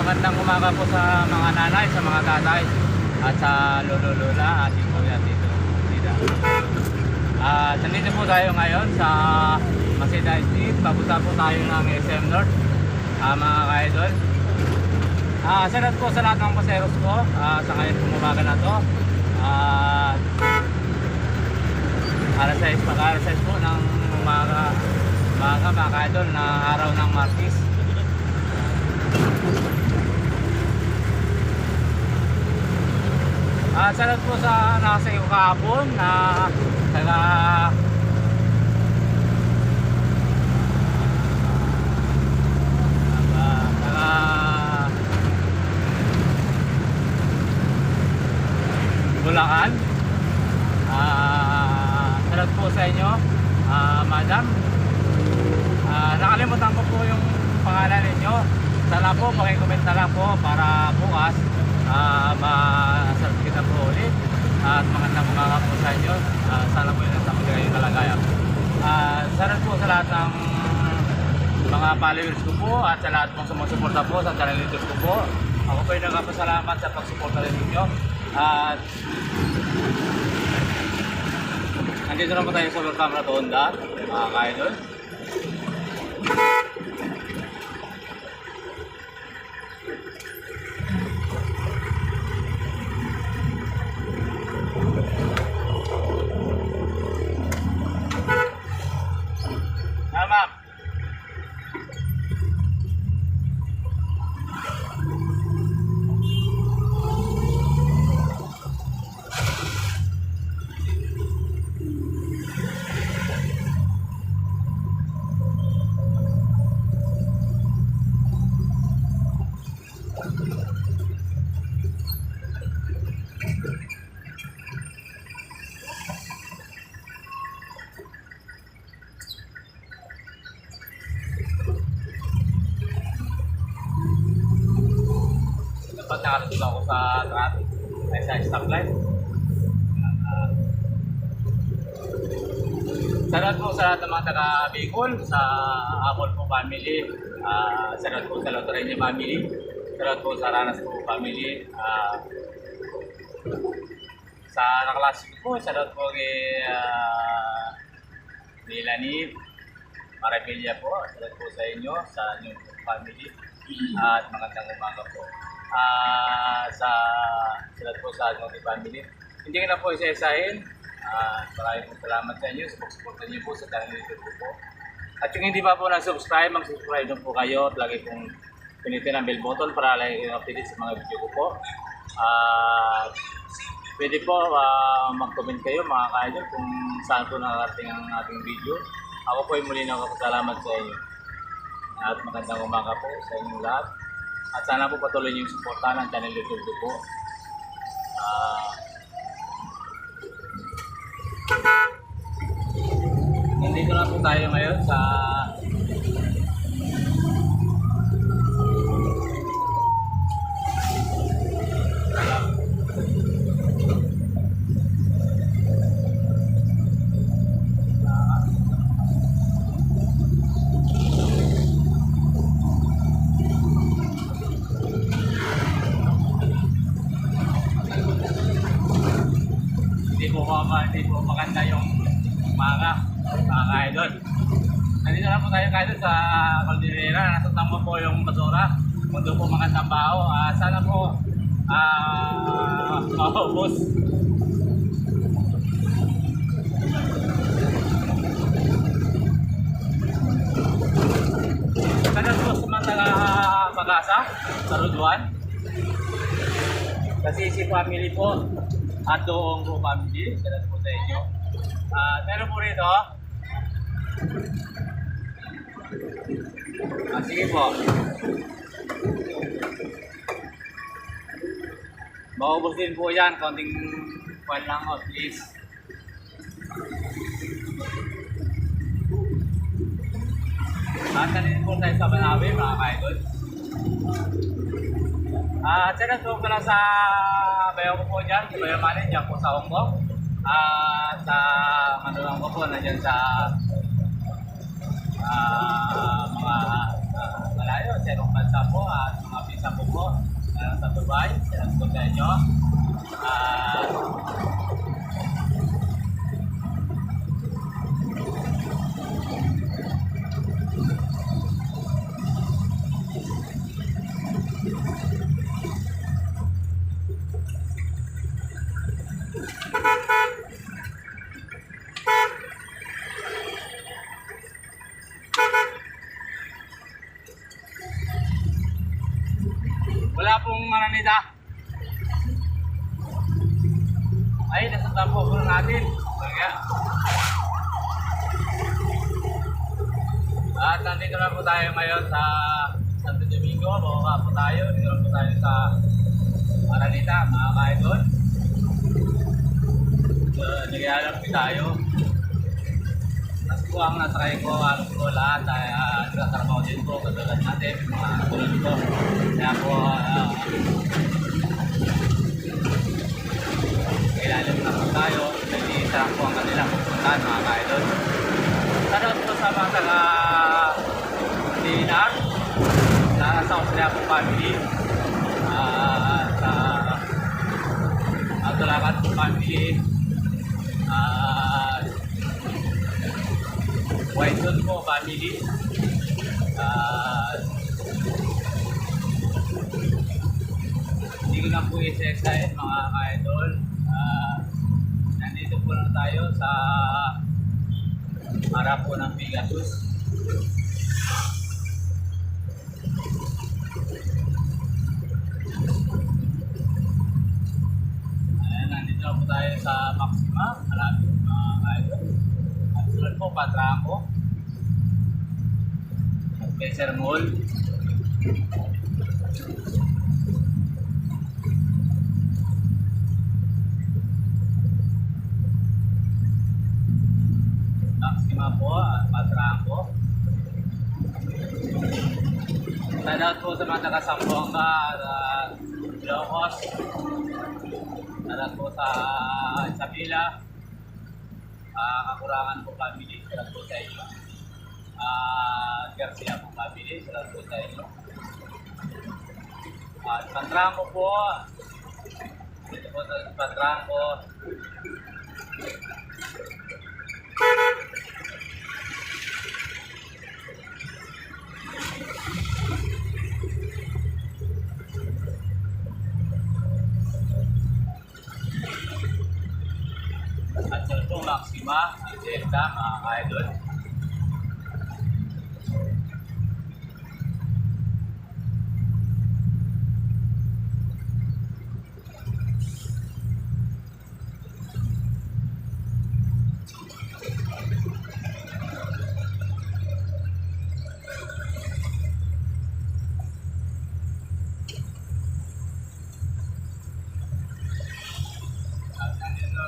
magandang umaga po sa mga nanay, sa mga tatay, at sa lolo-lola, at tito. Nandito po tayo ngayon sa Maseda Street. Papunta po tayo ng SM North, mga ka-idol. Salamat po sa lahat ng paseros ko sa ngayon pong umaga na to. Alas 6 po ng umaga, mga ka-idol, na araw ng Martes. Salamat po sa nasa iyo kahapon na taga Bulacan. Salamat po sa inyo, madam. Nakalimutan ko po yung pangalan ninyo. Sana po pakikomenta lang po para bukas masalit kita po ulit. At magandang umaga po sa inyo. Sana po yun ang tamang kayo kalagayan. Salamat po sa lahat ng mga followers ko po at sa lahat pong sumusuporta po sa channel YouTube ko po. Ako po yung nagpapasalamat sa pagsuporta rin ninyo. At nandito na po tayo sa Welcome Rotonda, mga ka-idol. Ma'am. Dapat nakarating ako sa traffic ay sa stoplight. Salamat po sa lahat ng mga taga Bicol, sa Apple po family, salamat po sa Lotorenia family, salamat po sa Ranas po family, sa naklase ko po, salamat po kay Melanie Marabilia po, salamat po sa inyo, sa inyong family, at magandang umaga po. Salamat po sa ating family. Hindi ko na po isa-isahin. Maraming salamat sa inyo sa pagsuporta niyo po sa channel YouTube po. At yung hindi pa po na-subscribe, mag-subscribe po kayo at lagi pong pinitin ang bell button para lagi kayong update sa mga video ko po. Pwede po mag-comment kayo, mga ka-idol, kung saan po nakarating ang ating video. Ako po ay muli na kapasalamat sa inyo. At magandang umaga po sa inyong lahat. At sana po patuloy niyo yung suportahan ng channel YouTube ko po. Nandito na po tayo ngayon sa hindi po maganda yung mga ka-idol. Nandito na po tayo ka-idol sa Caldera. Nasa tamo po yung basura. Mundo po magandang bao. Sana po maubos. Sana po sa mga taga-Pag-asa sa Roduan. Kasi si family po at doong po family, salamat po sa inyo. Meron po rito. Sige po. Maubos din po yan. Konting kwan lang o, please. Nandito po tayo sa Banawe, mga ka-idol. Salamat po pala sa bayaw ko po dyan, sa bayaw manin dyan po sa Hong Kong. Sa manulang ko po nandyan sa mga malayo, serong bansa po at mga pisa po po. sa inyo. At wala pong mananita. Ay, nasa tampo po natin. Kaya. At nandito na po tayo ngayon sa Santo Domingo. Baka po tayo. Dito na po tayo sa Maranita, mga ka-idol. Nag-ialap po tayo. Tapos po ang nasakay ko, po lahat ay nagtatrabaho din po, katulad natin, mga tulad ko. Kaya po, kailangan na po tayo, nag-iisa po ang kanilang pupuntahan, mga ka-idol. Shoutout po sa mga taga-Dinar, sa Australia po family, sa Tulakan po family, White Zone po family, hindi ko na po isa-excited mga ka-idol. Nandito po lang tayo sa harap po ng Pegasus. Ayan, nandito na po tayo sa Maxima, malapit mga ka-idol. At sunod po, Patraco at Besser Mall. Maxima po at Patraco. Shoutout po sa mga taga-Sambuanga at Ilocos. Shoutout po sa Isabela, Kakurangan po family. Shoutout po sa inyo. Garcia po family. Shoutout po sa inyo. At Patraco po. Dito po sa Patraco. At yun po Maxima, ang Delta, mga ka-idol.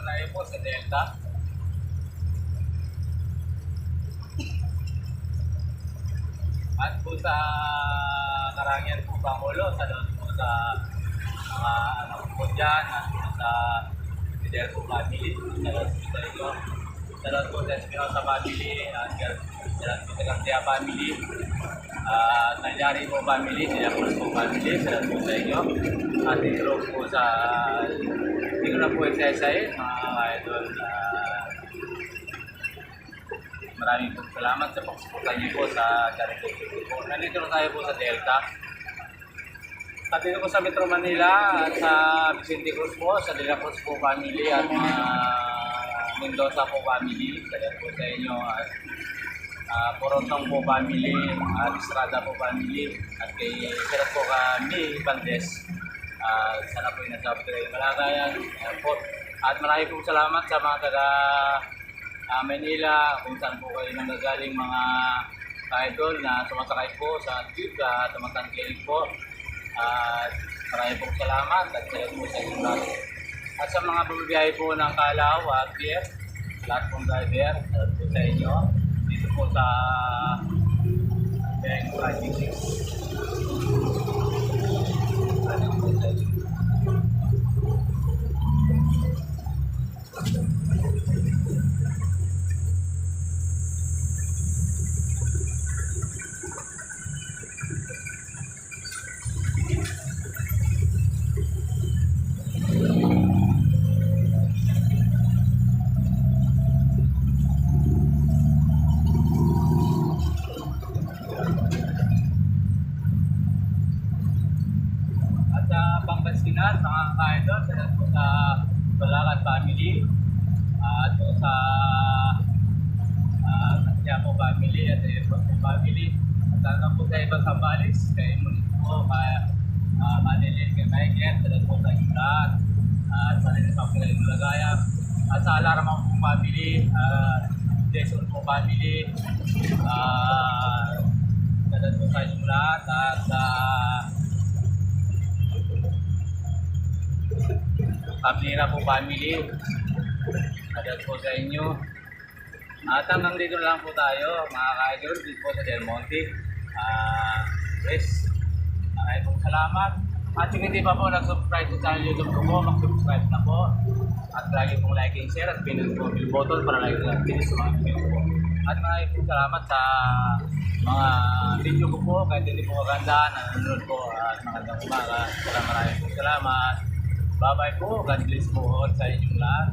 Tayo po sa Delta. At po sa Karangian po Pangulo, sa doon po sa mga anak po dyan, at po sa Fidel po family, sa doon po sa inyo, sa doon po sa Espinosa family, at sa doon po sa Garcia family, Nangyari po family, sila po family, sa doon po sa inyo, at dito po sa hindi ko na po exercise, mga idol. Maraming po salamat sa pagsuporta niyo po sa charity po. Nandito na tayo po sa Delta. At dito po sa Metro Manila at sa Vicente Cruz po, sa De La Cruz po family at Mendoza po family. Salamat po sa inyo at Porontong po family at Estrada po family at kay Sarap po kami Bandes. Sana po yung nasabi ko yung Malagayan Airport. At maraming po salamat sa mga taga Manila, kung saan po kayo nanggagaling mga idol na sumasakay po sa tube at tumatangkilik po. At maraming po salamat at salamat po sa inyo. At sa mga bumibiyahe po ng Calao at Pierre, lahat pong driver, salamat po sa inyo. Dito po sa Bank Project 6. ka-idol, salamat po sa Balakan family. At po sa Quiapo family at Airport family. At salamat po sa ibang Sambales, kay Monique po, kay Manilin, kay Michael, salamat po sa inyong lahat. At sa rin sa mga Malagaya. At sa Alarma po family, Jason po family. Salamat po sa inyong lahat. At sa Kablira po family. Salamat po sa inyo. At hanggang dito na lang po tayo, mga ka-idol, dito po sa Del Monte. Yes, maraming pong salamat. At kung hindi pa po nag-subscribe sa channel YouTube ko po, mag-subscribe na po. At lagi pong like and share at pinag po bell button para lagi lang pinis sa mga video ko. At maraming pong salamat sa mga video ko po, kahit hindi po maganda, nanonood po at magandang umaga. Maraming pong salamat. Bye-bye po. God bless po all sa inyong lahat.